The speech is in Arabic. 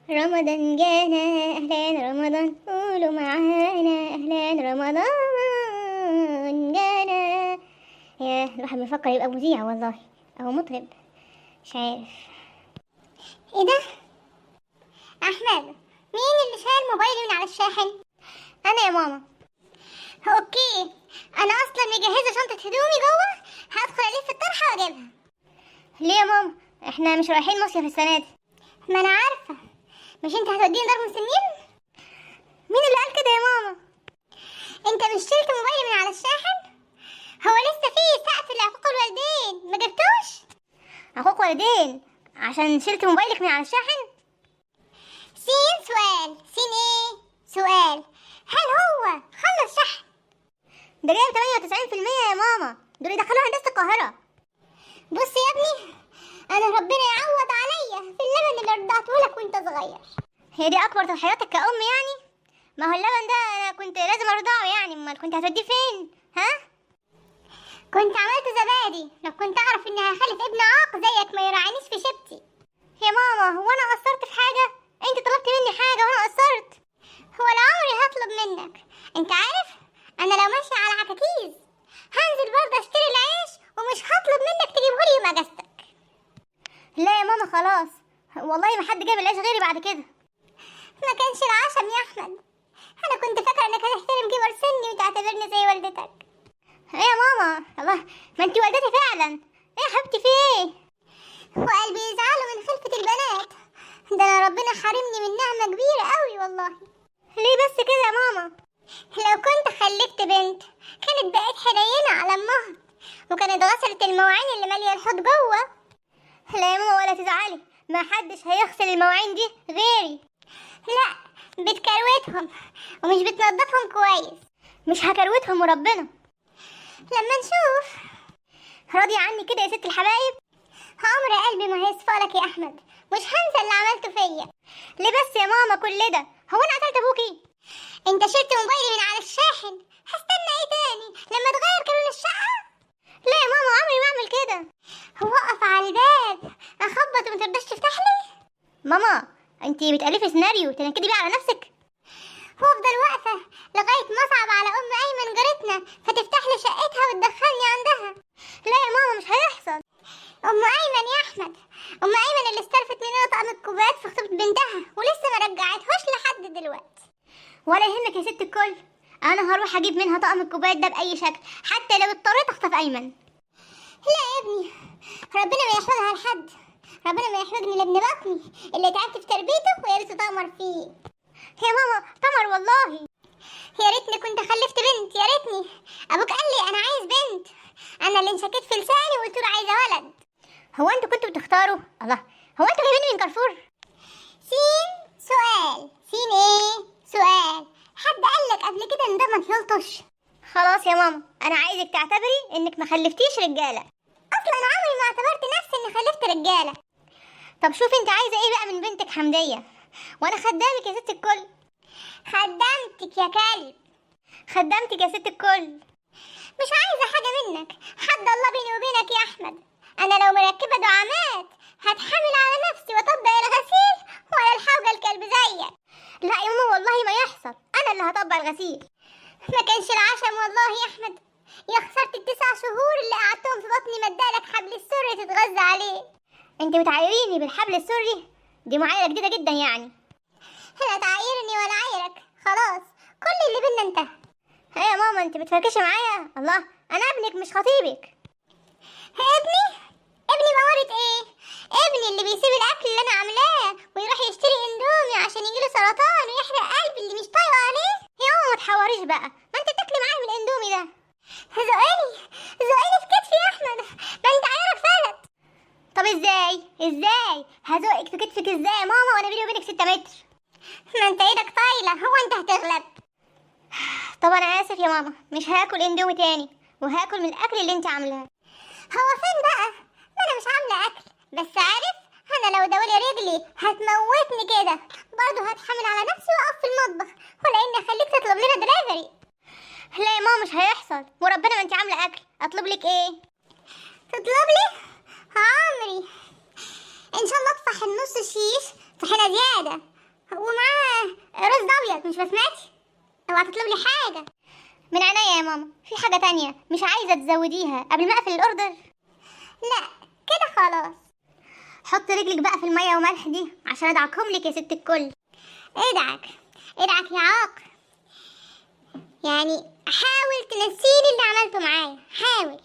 رمضان جانا أهلا رمضان قولوا معانا أهلا رمضان جانا. يا الواحد بيفكر يبقى مذيع والله أو مطرب، مش عارف ايه ده. أحمد، مين اللي شايل موبايلي من على الشاحن؟ أنا يا ماما. أوكي، أنا أصلا مجهزة شنطة هدومي جوه، هدخل ألف الطرحة وأجيبها. ليه يا ماما؟ إحنا مش رايحين مصيف السنة دي. ما أنا عارفة، مش انت هتوديني دار مسنين؟ مين اللي قال كده يا ماما؟ انت مش شلت موبايلي من على الشاحن؟ هو لسه فيه سقف لعقوق الوالدين ما جبتوش؟ عقوق والدين عشان شلت موبايلك من على الشاحن؟ سين سؤال، سين ايه؟ سؤال، هل هو خلص شحن؟ ده جايب 98% يا ماما، دول يدخلوها هندسة القاهرة. بص يا ابني، انا ربنا يعوض عليا في اللبن اللي رضعتهولك وانت صغير. هي دي اكبر تضحياتك كأم يعني؟ ما هو اللبن ده انا كنت لازم ارضعه يعني، امال كنت هتوديه فين؟ ها؟ كنت عملت زبادي لو كنت اعرف اني هخلف ابن عاق زيك ما يراعينيش في شبتي. يا ماما هو انا قصرت في حاجه؟ انت طلبت مني حاجه وانا قصرت؟ هو لا عمري هطلب منك. انت عارف انا لو ماشيه على عكاكيز هنزل برضه اشتري العيش ومش هطلب منك تجيبهولي يوم اجازتك. لا يا ماما خلاص، والله ما حد جاب العيش غيري بعد كده. ما كانش العشم يا احمد، انا كنت فاكره انك هتحترم كبر سني وتعتبرني زي والدتك. ايه يا ماما؟ الله، ما انتي والدتي فعلا. ايه يا حبيبتي في ايه؟ وقلبي يزعلوا من خلفة البنات، ده انا ربنا حارمني من نعمة كبيرة قوي والله. ليه بس كده يا ماما؟ لو كنت خلفت بنت كانت بقت حنينة على امها وكانت غسلت المواعين اللي مالية الحوض جوه. لا يا ماما ولا تزعلي، ما حدش هيغسل المواعين دي غيري. لا، بتكروتهم ومش بتنضفهم كويس. مش هكروتهم وربنا، لما نشوف. راضية عني كده يا ست الحبايب؟ عمر قلبي ما هيصفالك يا احمد، مش هنسى اللي عملته فيا. ليه بس يا ماما كل ده؟ هو انا قتلت ابوكي؟ انت شلت موبايلي من على الشاحن، هستنى ايه تاني لما تغير كلون الشقة؟ لا يا ماما عمري ما اعمل كده. هو اقف على الباب اخبط وما ترضاش تفتح لي؟ ماما انتي بتألفي سيناريو تنكدي بيه على نفسك. وافضل واقفة لغاية ما اصعب على ام ايمن جارتنا فتفتح لي شقتها وتدخلني عندها. لا يا ماما مش هيحصل. ام ايمن يا احمد، ام ايمن اللي استلفت مننا طقم الكوبايات في خطوبة بنتها ولسه ما رجعتهوش لحد دلوقتي. ولا يهمك يا ست الكل، انا هروح اجيب منها طقم الكوبايات ده باي شكل حتى لو اضطريت اخطف ايمن. لا يا ابني، ربنا ما يحرجها لحد، ربنا ما يحرجني لابن بطني اللي تعبت في تربيته ويا ريته تأمر فيه. يا ماما تمر والله، يا ريتني كنت خلفت بنت، يا ريتني. ابوك قال لي انا عايز بنت، انا اللي انشكيت في لساني وقلت له عايزه ولد. هو انتوا كنتوا بتختاروا؟ الله، هو انتوا جايبيني من كارفور؟ سين سؤال، سين ايه؟ سؤال، حد قال لك قبل كده ان ده ما يلطش؟ خلاص يا ماما، انا عايزك تعتبري انك ما خلفتيش رجاله. اصلا عمري ما اعتبرت نفسي اني خلفت رجاله. طب شوفي انت عايزه ايه بقى من بنتك حمديه، وانا خدامك يا ست الكل. خدمتك يا كلب، خدمتك يا ست الكل. مش عايزه حاجه منك، حد الله بيني وبينك يا احمد، انا لو مركبه دعامات هتحمل على نفسي واطبق الغسيل ولا الحوجه الكلب زيك. لا يا ماما والله ما يحصل، انا اللي هطبق الغسيل. ما كانش العشم والله يا احمد، يا خسرت ال9 شهور اللي قعدتهم في بطني مدالك حبل السري تتغذى عليه. انت بتعايريني بالحبل السري؟ دي معايره جديده جدا يعني. لا تعايرني ولا عايرك، خلاص كل اللي بينا انتهى. هي يا ماما انت بتفركشي معايا؟ الله، انا ابنك مش خطيبك. ابني؟ ابني بمرة ايه؟ ابني اللي بيسيب الاكل اللي انا عاملاه ويروح يشتري اندومي عشان يجيله سرطان ويحرق قلبي اللي مش طايقه عليه. يا ماما ما تحوريش بقى، ما انت تاكلي معايا من الاندومي ده. زقني زقني في كتفي يا احمد، ما انت عيارك فلت. طب ازاي هزقك في كتفك ازاي يا ماما وانا بيني وبينك 6 متر؟ ما انت ايدك طايله، هو انت هتغلب. طب انا اسف يا ماما، مش هاكل اندومي تاني وهاكل من الاكل اللي انت عاملاه. هو فين بقى؟ ما انا مش عامله اكل، بس عارف انا لو دولي رجلي هتموتني كده برضه هتحمل على نفسي واقف في المطبخ ولا اني اخليك تطلب لنا دليفري. لا يا ماما مش هيحصل، وربنا ما انت عامله اكل، اطلب لك ايه؟ تطلب لي عمري ان شاء الله اطفح النص شيش طحينه زياده ومعاه رز ابيض، مش بسمتي؟ اوعى تطلب لي حاجه. من عينيا يا ماما. في حاجه تانية مش عايزه تزوديها قبل ما اقفل الاوردر؟ لا كده خلاص. حط رجلك بقى في الميه وملح دي عشان ادعكهم لك يا ست الكل. ادعك ادعك يا عاق. يعني حاول تنسيني اللي عملته معايا، حاول.